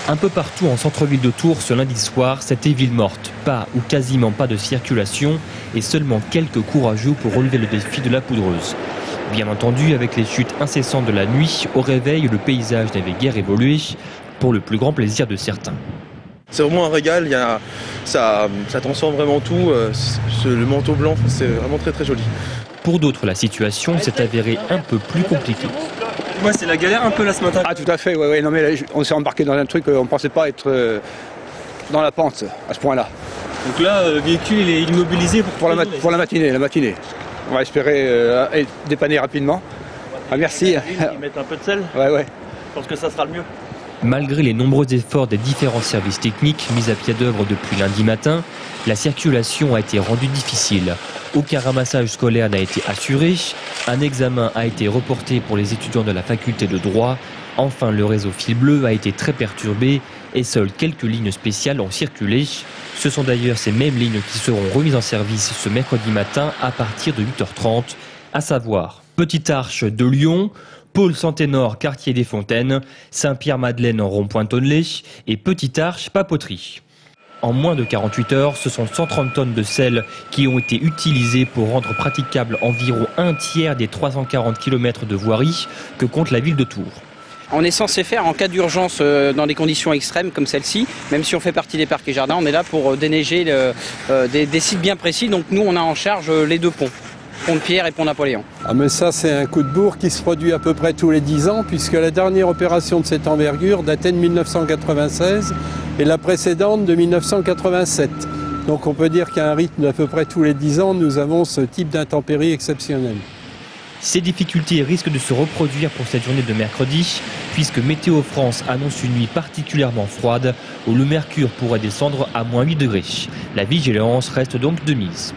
Un peu partout en centre-ville de Tours ce lundi soir, c'était ville morte. Pas ou quasiment pas de circulation et seulement quelques courageux pour relever le défi de la poudreuse. Bien entendu, avec les chutes incessantes de la nuit, au réveil, le paysage n'avait guère évolué, pour le plus grand plaisir de certains. C'est vraiment un régal, ça transforme vraiment tout, le manteau blanc, c'est vraiment très très joli. Pour d'autres, la situation s'est avérée un peu plus compliquée. Moi, c'est la galère un peu là ce matin. Ah, tout à fait, ouais. Non, mais là, on s'est embarqué dans un truc, on ne pensait pas être dans la pente à ce point-là. Donc là, le véhicule il est immobilisé pour la matinée. On va espérer être dépanné rapidement. Ah, merci. Ils mettent un peu de sel. Ouais. Je pense que ça sera le mieux. Malgré les nombreux efforts des différents services techniques mis à pied d'œuvre depuis lundi matin, la circulation a été rendue difficile. Aucun ramassage scolaire n'a été assuré, un examen a été reporté pour les étudiants de la faculté de droit. Enfin, le réseau fil bleu a été très perturbé et seules quelques lignes spéciales ont circulé. Ce sont d'ailleurs ces mêmes lignes qui seront remises en service ce mercredi matin à partir de 8h30, à savoir Petite Arche de Lyon, Pôle Santénor, quartier des Fontaines, Saint-Pierre-Madeleine, rond-point-Tonnelet et Petite Arche, Papeterie. En moins de 48 heures, ce sont 130 tonnes de sel qui ont été utilisées pour rendre praticable environ un tiers des 340 km de voirie que compte la ville de Tours. On est censé faire en cas d'urgence dans des conditions extrêmes comme celle-ci, même si on fait partie des parcs et jardins, on est là pour déneiger des sites bien précis. Donc nous, on a en charge les deux ponts. Pont de Pierre et Pont Napoléon. Ah mais ça c'est un coup de bourre qui se produit à peu près tous les 10 ans puisque la dernière opération de cette envergure datait de 1996 et la précédente de 1987. Donc on peut dire qu'à un rythme d'à peu près tous les 10 ans, nous avons ce type d'intempéries exceptionnelles. Ces difficultés risquent de se reproduire pour cette journée de mercredi puisque Météo France annonce une nuit particulièrement froide où le mercure pourrait descendre à -8 degrés. La vigilance reste donc de mise.